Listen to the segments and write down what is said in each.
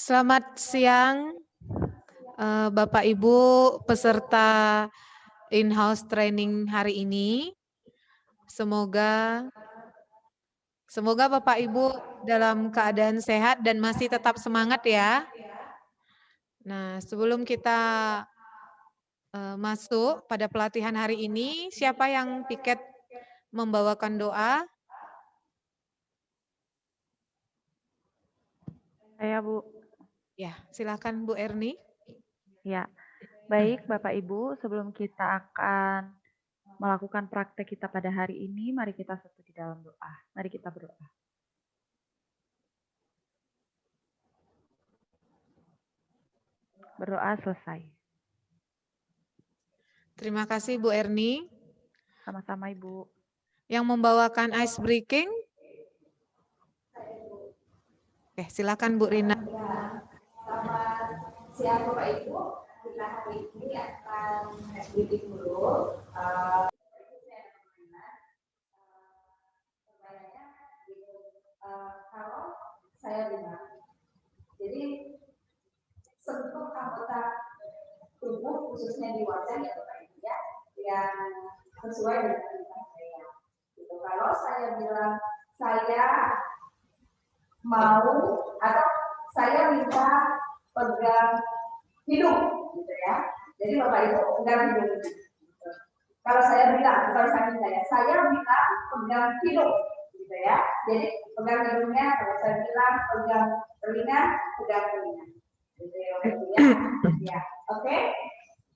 Selamat siang, Bapak Ibu peserta in-house training hari ini. Semoga Bapak Ibu dalam keadaan sehat dan masih tetap semangat ya. Nah, sebelum kita masuk pada pelatihan hari ini, siapa yang piket membawakan doa? Saya, Bu. Ya, silakan Bu Erni. Ya, baik Bapak Ibu, sebelum kita akan melakukan praktek kita pada hari ini, mari kita satu di dalam doa. Mari kita berdoa. Berdoa selesai. Terima kasih Bu Erni. Sama-sama Ibu. Yang membawakan ice breaking? Oke, silakan Bu Rina. Selamat siang Bapak Ibu. Kita hari ini akan ice breaking dulu. Kalau saya bilang, jadi sentuh anggota tubuh khususnya di wajah ya Bapak Ibu ya, yang sesuai dengan kehidupan saya. Gitu. Kalau saya bilang saya mau atau saya minta pegang hidung, gitu ya. Jadi Bapak Ibu pegang hidung. Kalau saya bilang, bukan saya minta pegang hidung, gitu ya. Jadi pegang hidungnya, kalau saya bilang pegang telinga, gitu ya. Ya, oke.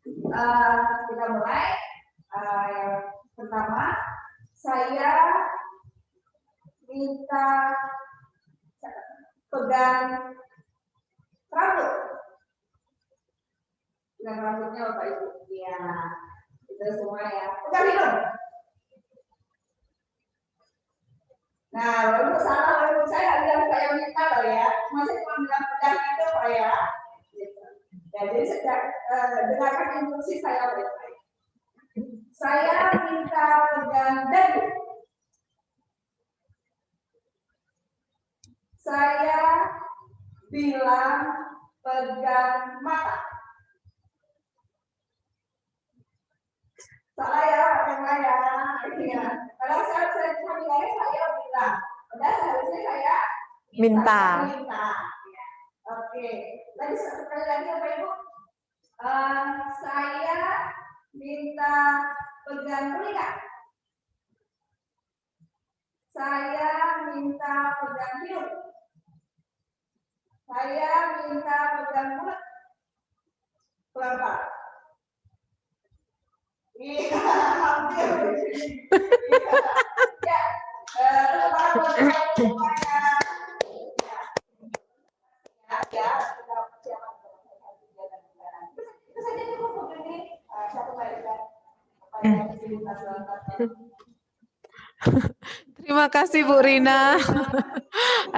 Kita mulai. Yang pertama, saya minta pegang rambut. Pegang rambutnya Bapak Ibu. Ya, itu semua ya. Pegang hidung. Nah, lalu salah, lalu saya bilang saya minta loh ya. Masih cuma bilang pegang itu Pak ya. Gitu. Ya, jadi sejak dengarkan instruksi saya baik-baik. Saya minta pegang dagu. Saya bilang pegang mata. Salah ya, orang lain ya. Kalau saya cuma nilai saya bilang. Padahal seharusnya saya Minta. Ya. Oke. Lagi sekali lagi Bapak Ibu. Saya minta pegang telinga. Saya minta pegang hidung. Saya minta pegang mulut. Pelan-pelan. Iya, hampir. Ya, Terima kasih Bu Rina.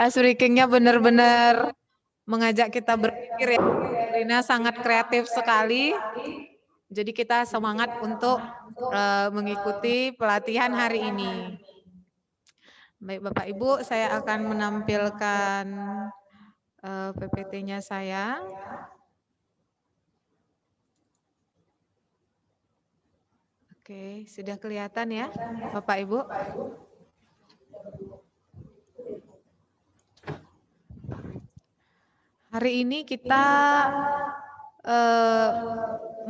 Ice breaking-nya benar-benar mengajak kita berpikir ya. Bu Rina sangat kreatif sekali. Jadi kita semangat untuk mengikuti pelatihan hari ini. Baik Bapak Ibu, saya akan menampilkan PPT-nya saya. Oke, sudah kelihatan ya Bapak Ibu? Hari ini kita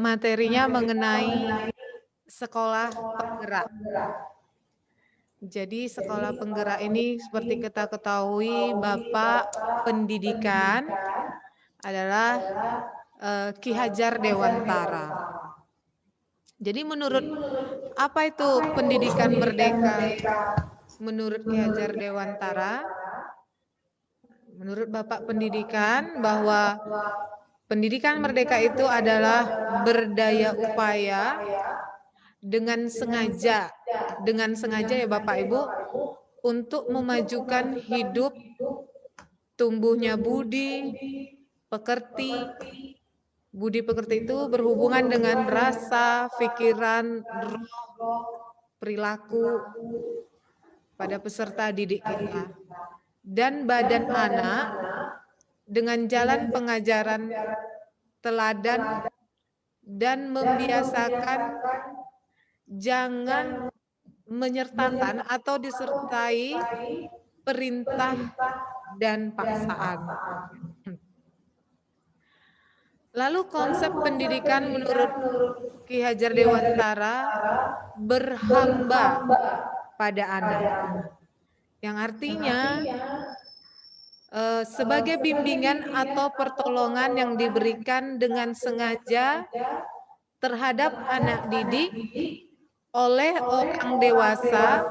materinya mengenai sekolah penggerak. Jadi sekolah penggerak ini seperti kita ketahui Bapak Pendidikan adalah Ki Hajar Dewantara. Jadi menurut apa itu pendidikan merdeka? Menurut Ki Hajar Dewantara, menurut Bapak Pendidikan bahwa pendidikan merdeka itu adalah berdaya upaya dengan sengaja ya Bapak Ibu untuk memajukan hidup, tumbuhnya budi pekerti. Budi pekerti itu berhubungan dengan rasa, pikiran, roh, perilaku pada peserta didik kita. Dan badan anak dengan jalan pengajaran teladan dan membiasakan jangan menyertakan atau disertai perintah dan paksaan. Lalu konsep pendidikan menurut Ki Hajar Dewantara berhamba pada anak, yang artinya sebagai bimbingan atau pertolongan yang diberikan dengan sengaja terhadap anak didik oleh orang dewasa,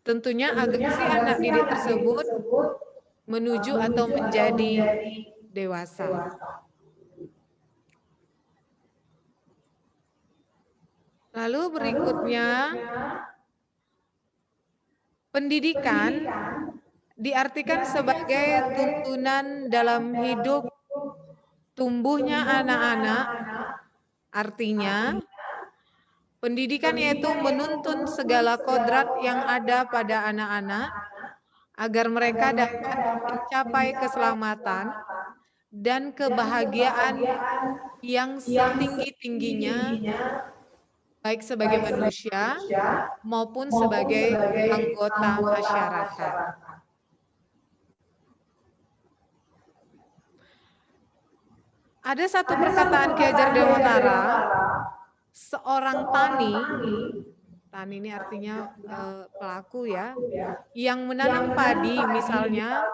tentunya agar si anak didik tersebut menuju atau menjadi dewasa. Lalu berikutnya, pendidikan diartikan sebagai tuntunan dalam hidup tumbuhnya anak-anak. Artinya, pendidikan yaitu menuntun segala kodrat yang ada pada anak-anak agar mereka dapat mencapai keselamatan dan kebahagiaan yang setinggi-tingginya, baik sebagai manusia maupun sebagai anggota masyarakat. Ada satu perkataan Ki Hajar Dewantara, seorang tani ini artinya pelaku ya, yang menanam padi misalnya,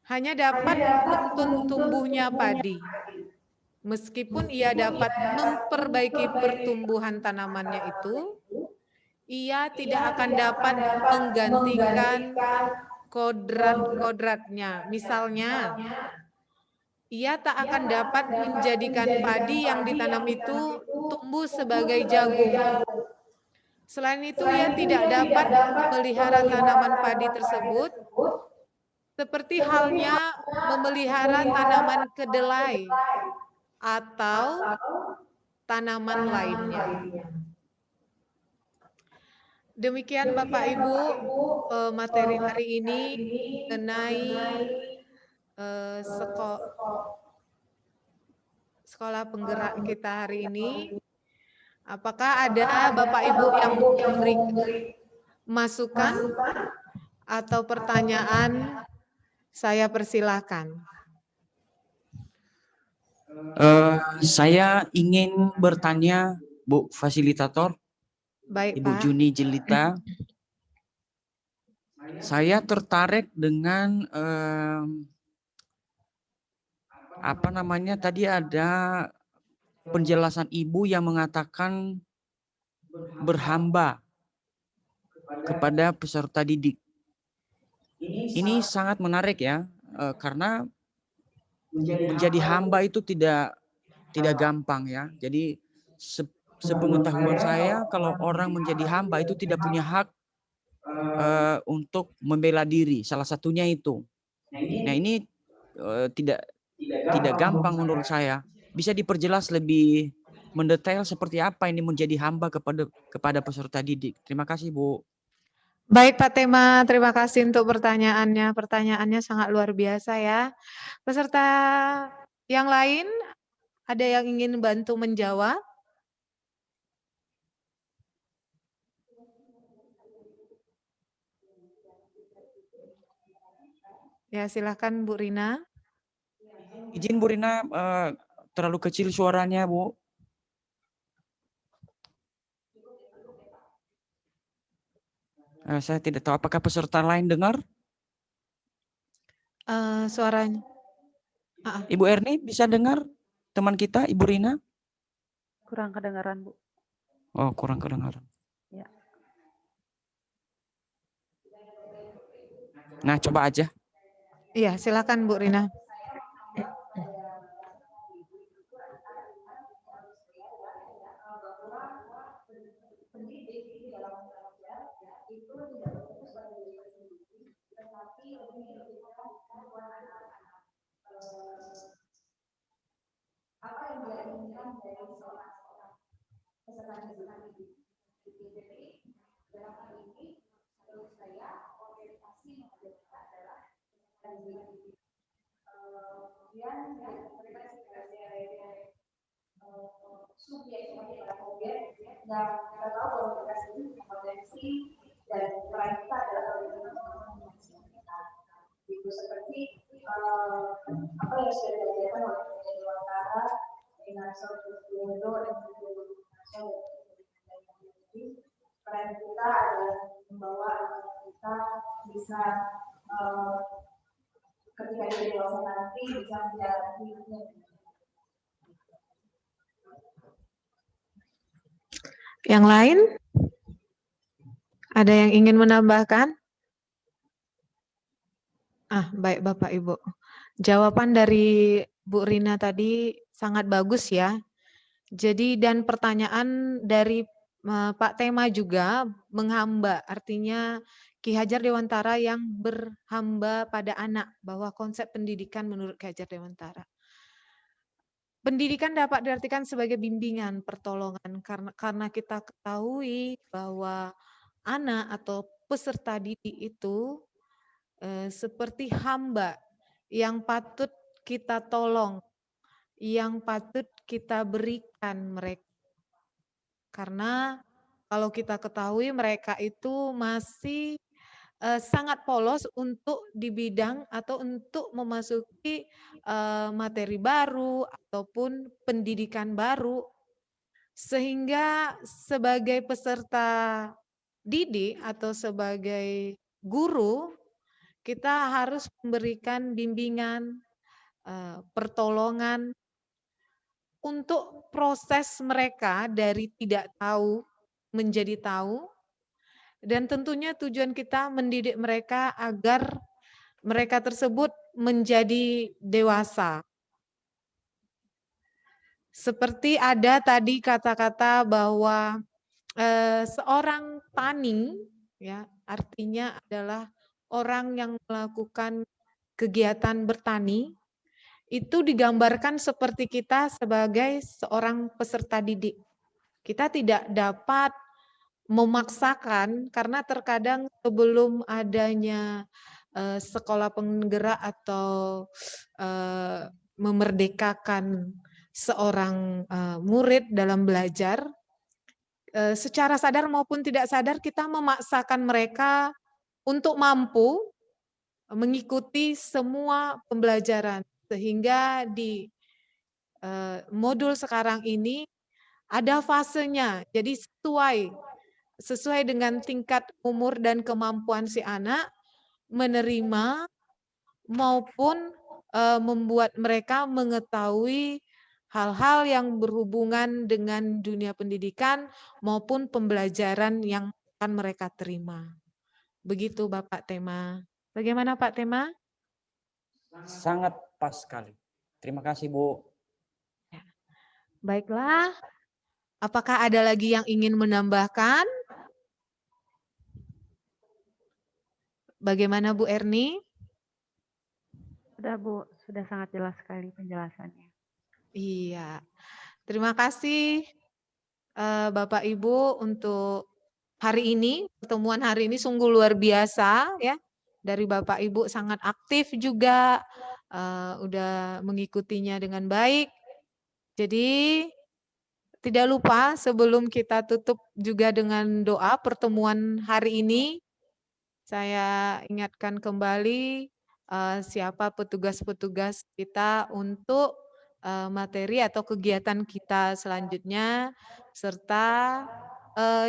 hanya dapat menuntun tumbuhnya padi. Meskipun ia dapat memperbaiki pertumbuhan tanamannya itu, ia tidak akan dapat menggantikan kodrat-kodratnya. Misalnya, ia tak akan dapat menjadikan padi yang ditanam itu tumbuh sebagai jagung. Selain itu, ia tidak dapat memelihara tanaman padi tersebut seperti halnya memelihara tanaman kedelai atau tanaman lainnya. Demikian Bapak Ibu materi hari ini mengenai sekolah penggerak kita hari ini. Apakah ada Bapak Ibu yang memberikan masukan atau pertanyaan? Saya persilahkan. Saya ingin bertanya, Bu Fasilitator, Baik, Ibu Pak. Juni Jelita. Saya tertarik dengan tadi ada penjelasan Ibu yang mengatakan berhamba kepada peserta didik. Ini sangat menarik ya, karena menjadi hamba itu tidak gampang ya. Jadi sepengetahuan saya, kalau orang menjadi hamba itu tidak punya hak untuk membela diri. Salah satunya itu. Nah ini tidak gampang menurut saya. Bisa diperjelas lebih mendetail seperti apa ini menjadi hamba kepada peserta didik. Terima kasih, Bu. Baik Pak Tema, terima kasih untuk pertanyaannya. Pertanyaannya sangat luar biasa ya. Peserta yang lain, ada yang ingin bantu menjawab? Ya, silakan Bu Rina. Izin Bu Rina, terlalu kecil suaranya, Bu. Saya tidak tahu apakah peserta lain dengar. Suaranya. Ibu Erni bisa dengar teman kita, Ibu Rina? Kurang kedengaran, Bu. Oh, kurang kedengaran. Ya. Nah, coba aja. Iya, silakan Bu Rina. Apa yang dia inginkan dari seorang peserta didik. Jadi dalam hal ini menurut saya orientasi yang kita adalah peserta didik. kemudian mereka sebagai subjek sebagai objek yang kita tahu bahwa mereka sendiri punya potensi dan peran kita adalah bagaimana kita. Itu seperti apa yang sudah diajarkan oleh Pendidikan Dewantara dengan suatu window dan jadi peran kita adalah membawa anak kita bisa ketika dia dewasa nanti bisa menjalani hidupnya. Yang lain? Ada yang ingin menambahkan? Baik Bapak Ibu. Jawaban dari Bu Rina tadi sangat bagus ya. Jadi dan pertanyaan dari Pak Tema juga menghamba, artinya Ki Hajar Dewantara yang berhamba pada anak, bahwa konsep pendidikan menurut Ki Hajar Dewantara. Pendidikan dapat diartikan sebagai bimbingan, pertolongan, karena kita ketahui bahwa anak atau peserta didik itu seperti hamba yang patut kita tolong, yang patut kita berikan mereka. Karena kalau kita ketahui mereka itu masih sangat polos untuk di bidang atau untuk memasuki materi baru ataupun pendidikan baru. Sehingga sebagai peserta didik atau sebagai guru, kita harus memberikan bimbingan, pertolongan untuk proses mereka dari tidak tahu menjadi tahu, dan tentunya tujuan kita mendidik mereka agar mereka tersebut menjadi dewasa. Seperti ada tadi kata-kata bahwa seorang tani, ya, artinya adalah orang yang melakukan kegiatan bertani, itu digambarkan seperti kita sebagai seorang peserta didik. Kita tidak dapat memaksakan, karena terkadang sebelum adanya sekolah penggerak atau memerdekakan seorang murid dalam belajar, secara sadar maupun tidak sadar kita memaksakan mereka untuk mampu mengikuti semua pembelajaran. Sehingga di modul sekarang ini ada fasenya, jadi sesuai dengan tingkat umur dan kemampuan si anak menerima maupun membuat mereka mengetahui hal-hal yang berhubungan dengan dunia pendidikan maupun pembelajaran yang akan mereka terima. Begitu Bapak Tema. Bagaimana Pak Tema? Sangat pas sekali. Terima kasih Bu. Baiklah. Apakah ada lagi yang ingin menambahkan? Bagaimana Bu Erni? Sudah Bu, sudah sangat jelas sekali penjelasannya. Iya. Terima kasih Bapak Ibu untuk hari ini, pertemuan hari ini sungguh luar biasa ya. Dari Bapak Ibu sangat aktif juga, udah mengikutinya dengan baik. Jadi tidak lupa sebelum kita tutup juga dengan doa pertemuan hari ini, saya ingatkan kembali siapa petugas-petugas kita untuk materi atau kegiatan kita selanjutnya, serta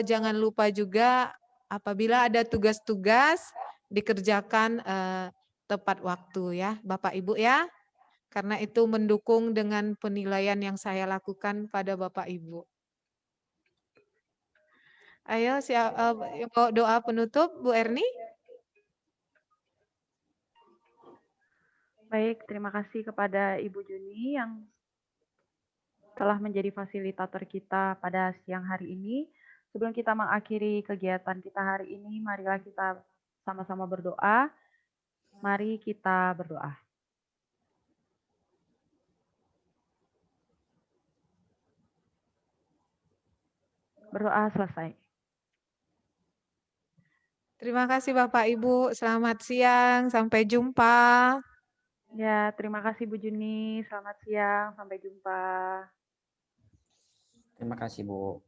jangan lupa juga apabila ada tugas-tugas dikerjakan tepat waktu ya Bapak Ibu ya. Karena itu mendukung dengan penilaian yang saya lakukan pada Bapak Ibu. Ayo doa penutup Bu Erni. Baik, terima kasih kepada Ibu Juni yang telah menjadi fasilitator kita pada siang hari ini. Sebelum kita mengakhiri kegiatan kita hari ini, marilah kita sama-sama berdoa. Mari kita berdoa. Berdoa selesai. Terima kasih Bapak Ibu, selamat siang, sampai jumpa. Ya, terima kasih Bu Juni. Selamat siang, sampai jumpa. Terima kasih, Bu.